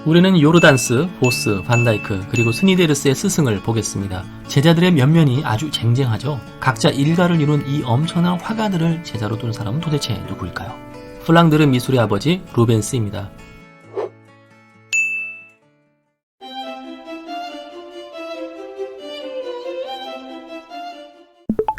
우리는 요르단스, 보스, 반다이크, 그리고 스니데르스의 스승을 보겠습니다. 제자들의 면면이 아주 쟁쟁하죠. 각자 일가를 이룬 이 엄청난 화가들을 제자로 둔 사람은 도대체 누구일까요? 플랑드르 미술의 아버지 루벤스입니다.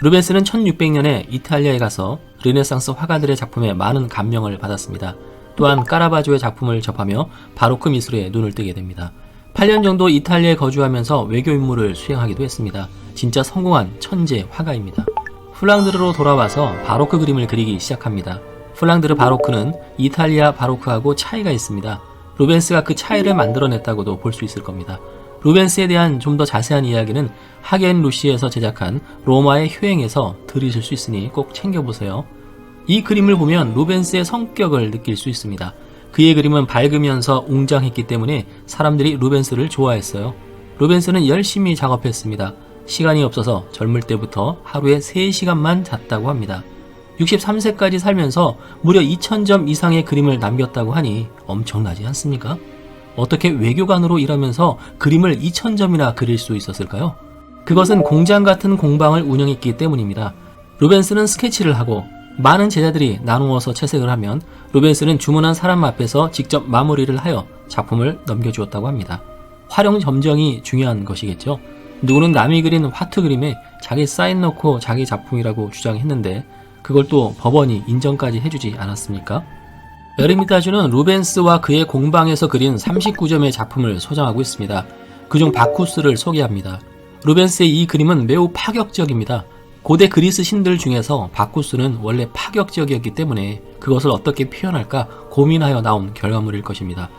루벤스는 1600년에 이탈리아에 가서 르네상스 화가들의 작품에 많은 감명을 받았습니다. 또한 까라바조의 작품을 접하며 바로크 미술에 눈을 뜨게 됩니다. 8년 정도 이탈리아에 거주하면서 외교 임무를 수행하기도 했습니다. 진짜 성공한 천재 화가입니다. 플랑드르로 돌아와서 바로크 그림을 그리기 시작합니다. 플랑드르 바로크는 이탈리아 바로크하고 차이가 있습니다. 루벤스가 그 차이를 만들어냈다고도 볼 수 있을 겁니다. 루벤스에 대한 좀 더 자세한 이야기는 하겐 루시에서 제작한 로마의 효행에서 들으실 수 있으니 꼭 챙겨보세요. 이 그림을 보면 루벤스의 성격을 느낄 수 있습니다. 그의 그림은 밝으면서 웅장했기 때문에 사람들이 루벤스를 좋아했어요. 루벤스는 열심히 작업했습니다. 시간이 없어서 젊을 때부터 하루에 3시간만 잤다고 합니다. 63세까지 살면서 무려 2000점 이상의 그림을 남겼다고 하니 엄청나지 않습니까? 어떻게 외교관으로 일하면서 그림을 2000점이나 그릴 수 있었을까요? 그것은 공장 같은 공방을 운영했기 때문입니다. 루벤스는 스케치를 하고 많은 제자들이 나누어서 채색을 하면 루벤스는 주문한 사람 앞에서 직접 마무리를 하여 작품을 넘겨주었다고 합니다. 활용 점정이 중요한 것이겠죠. 누구는 남이 그린 화투 그림에 자기 사인 넣고 자기 작품이라고 주장했는데 그걸 또 법원이 인정까지 해주지 않았습니까? 에르미타주는 루벤스와 그의 공방에서 그린 39점의 작품을 소장하고 있습니다. 그중 바쿠스를 소개합니다. 루벤스의 이 그림은 매우 파격적입니다. 고대 그리스 신들 중에서 바쿠스는 원래 파격적이었기 때문에 그것을 어떻게 표현할까 고민하여 나온 결과물일 것입니다.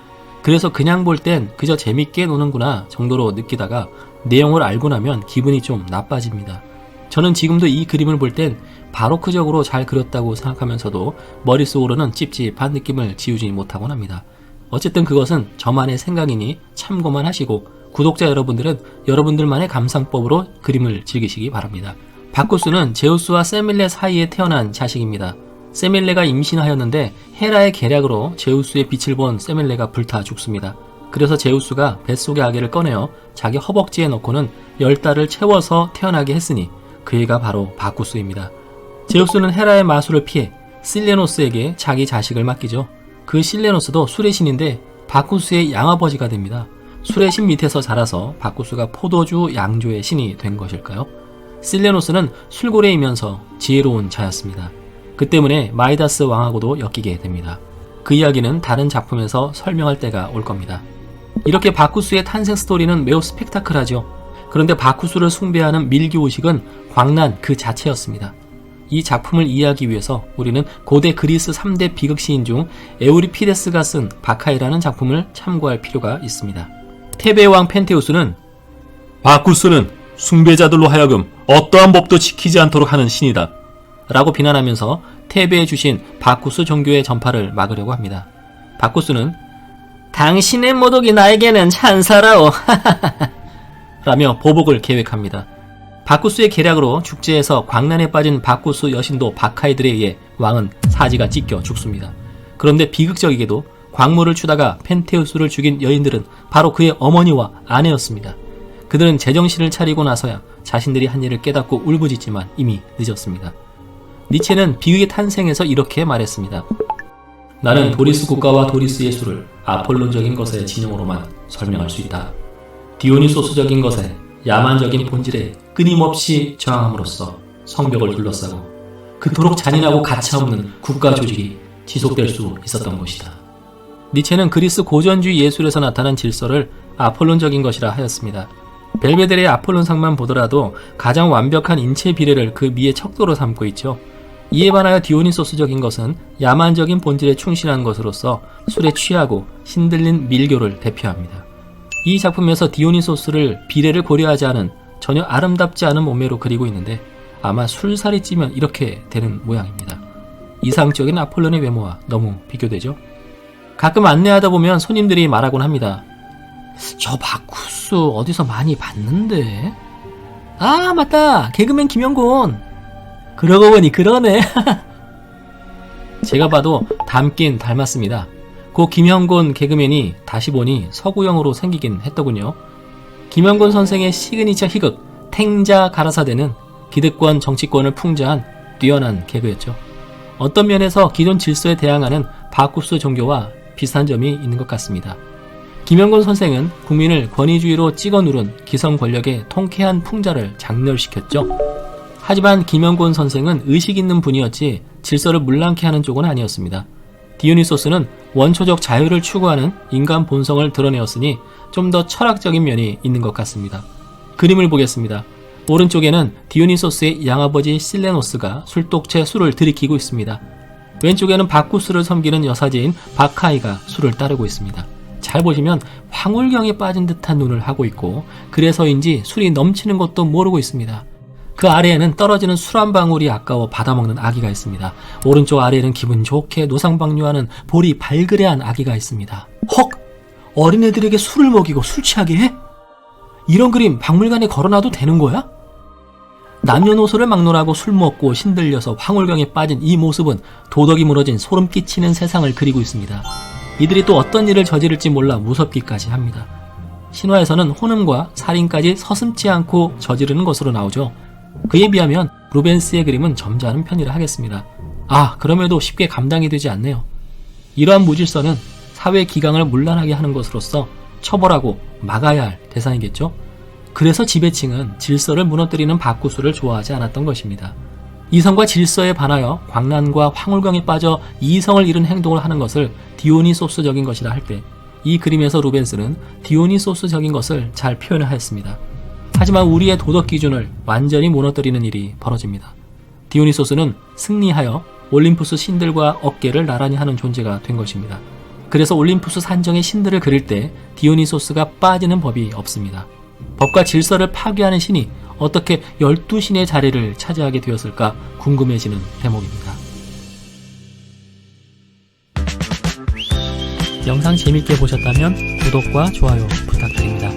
그래서 그냥 볼 땐 그저 재밌게 노는구나 정도로 느끼다가 내용을 알고 나면 기분이 좀 나빠집니다. 저는 지금도 이 그림을 볼 땐 바로크적으로 잘 그렸다고 생각하면서도 머릿속으로는 찝찝한 느낌을 지우지 못하곤 합니다. 어쨌든 그것은 저만의 생각이니 참고만 하시고 구독자 여러분들은 여러분들만의 감상법으로 그림을 즐기시기 바랍니다. 바쿠스는 제우스와 세밀레 사이에 태어난 자식입니다. 세밀레가 임신하였는데 헤라의 계략으로 제우스의 빛을 본 세밀레가 불타 죽습니다. 그래서 제우스가 뱃속의 아기를 꺼내어 자기 허벅지에 넣고는 10달을 채워서 태어나게 했으니 그 애가 바로 바쿠스입니다. 제우스는 헤라의 마술을 피해 실레노스에게 자기 자식을 맡기죠. 그 실레노스도 술의 신인데 바쿠스의 양아버지가 됩니다. 술의 신 밑에서 자라서 바쿠스가 포도주 양조의 신이 된 것일까요? 실레노스는 술고래이면서 지혜로운 자였습니다. 그 때문에 마이다스 왕하고도 엮이게 됩니다. 그 이야기는 다른 작품에서 설명할 때가 올 겁니다. 이렇게 바쿠스의 탄생 스토리는 매우 스펙타클하죠. 그런데 바쿠스를 숭배하는 밀교의식은 광란 그 자체였습니다. 이 작품을 이해하기 위해서 우리는 고대 그리스 3대 비극시인 중 에우리피데스가 쓴 바카이라는 작품을 참고할 필요가 있습니다. 테베의 왕 펜테우스는 바쿠스는 숭배자들로 하여금 어떠한 법도 지키지 않도록 하는 신이다 라고 비난하면서 테베에 주신 바쿠스 종교의 전파를 막으려고 합니다. 바쿠스는 당신의 모독이 나에게는 찬사라오 라며 보복을 계획합니다. 바쿠스의 계략으로 축제에서 광란에 빠진 바쿠스 여신도 바카이들에 의해 왕은 사지가 찢겨 죽습니다. 그런데 비극적이게도 광물을 추다가 펜테우스를 죽인 여인들은 바로 그의 어머니와 아내였습니다. 그들은 제정신을 차리고 나서야 자신들이 한 일을 깨닫고 울부짖지만 이미 늦었습니다. 니체는 비극의 탄생에서 이렇게 말했습니다. 나는 도리스 국가와 도리스 예술을 아폴론적인 것의 진영으로만 설명할 수 있다. 디오니소스적인 것에 야만적인 본질에 끊임없이 저항함으로써 성벽을 둘러싸고 그토록 잔인하고 가차없는 국가 조직이 지속될 수 있었던 것이다. 니체는 그리스 고전주의 예술에서 나타난 질서를 아폴론적인 것이라 하였습니다. 벨베데레의 아폴론상만 보더라도 가장 완벽한 인체 비례를 그 미의 척도로 삼고 있죠. 이에 반하여 디오니소스적인 것은 야만적인 본질에 충실한 것으로서 술에 취하고 신들린 밀교를 대표합니다. 이 작품에서 디오니소스를 비례를 고려하지 않은 전혀 아름답지 않은 몸매로 그리고 있는데 아마 술살이 찌면 이렇게 되는 모양입니다. 이상적인 아폴론의 외모와 너무 비교되죠. 가끔 안내하다 보면 손님들이 말하곤 합니다. 저 바쿠스 어디서 많이 봤는데? 아 맞다, 개그맨 김영곤. 그러고 보니 그러네. 제가 봐도 닮긴 닮았습니다. 고 김형곤 개그맨이 다시 보니 서구형으로 생기긴 했더군요. 김형곤 선생의 시그니처 희극 탱자 가라사대는 기득권 정치권을 풍자한 뛰어난 개그였죠. 어떤 면에서 기존 질서에 대항하는 바쿠스 종교와 비슷한 점이 있는 것 같습니다. 김형곤 선생은 국민을 권위주의로 찍어 누른 기성 권력의 통쾌한 풍자를 장렬시켰죠. 하지만 김형곤 선생은 의식 있는 분이었지 질서를 물랑케 하는 쪽은 아니었습니다. 디오니소스는 원초적 자유를 추구하는 인간 본성을 드러내었으니 좀 더 철학적인 면이 있는 것 같습니다. 그림을 보겠습니다. 오른쪽에는 디오니소스의 양아버지 실레노스가 술독채 술을 들이키고 있습니다. 왼쪽에는 바쿠스를 섬기는 여사제인 바카이가 술을 따르고 있습니다. 잘 보시면 황홀경에 빠진 듯한 눈을 하고 있고 그래서인지 술이 넘치는 것도 모르고 있습니다. 그 아래에는 떨어지는 술 한 방울이 아까워 받아먹는 아기가 있습니다. 오른쪽 아래에는 기분 좋게 노상방뇨하는 볼이 발그레한 아기가 있습니다. 헉! 어린애들에게 술을 먹이고 술 취하게 해? 이런 그림 박물관에 걸어놔도 되는 거야? 남녀노소를 막론하고 술 먹고 신들려서 황홀경에 빠진 이 모습은 도덕이 무너진 소름 끼치는 세상을 그리고 있습니다. 이들이 또 어떤 일을 저지를지 몰라 무섭기까지 합니다. 신화에서는 혼음과 살인까지 서슴지 않고 저지르는 것으로 나오죠. 그에 비하면 루벤스의 그림은 점잖은 편이라 하겠습니다. 그럼에도 쉽게 감당이 되지 않네요. 이러한 무질서는 사회 기강을 문란하게 하는 것으로서 처벌하고 막아야 할 대상이겠죠. 그래서 지배층은 질서를 무너뜨리는 바쿠스를 좋아하지 않았던 것입니다. 이성과 질서에 반하여 광란과 황홀경에 빠져 이성을 잃은 행동을 하는 것을 디오니소스적인 것이라 할 때 이 그림에서 루벤스는 디오니소스적인 것을 잘 표현하였습니다. 하지만 우리의 도덕 기준을 완전히 무너뜨리는 일이 벌어집니다. 디오니소스는 승리하여 올림푸스 신들과 어깨를 나란히 하는 존재가 된 것입니다. 그래서 올림푸스 산정의 신들을 그릴 때 디오니소스가 빠지는 법이 없습니다. 법과 질서를 파괴하는 신이 어떻게 12신의 자리를 차지하게 되었을까 궁금해지는 대목입니다. 영상 재밌게 보셨다면 구독과 좋아요 부탁드립니다.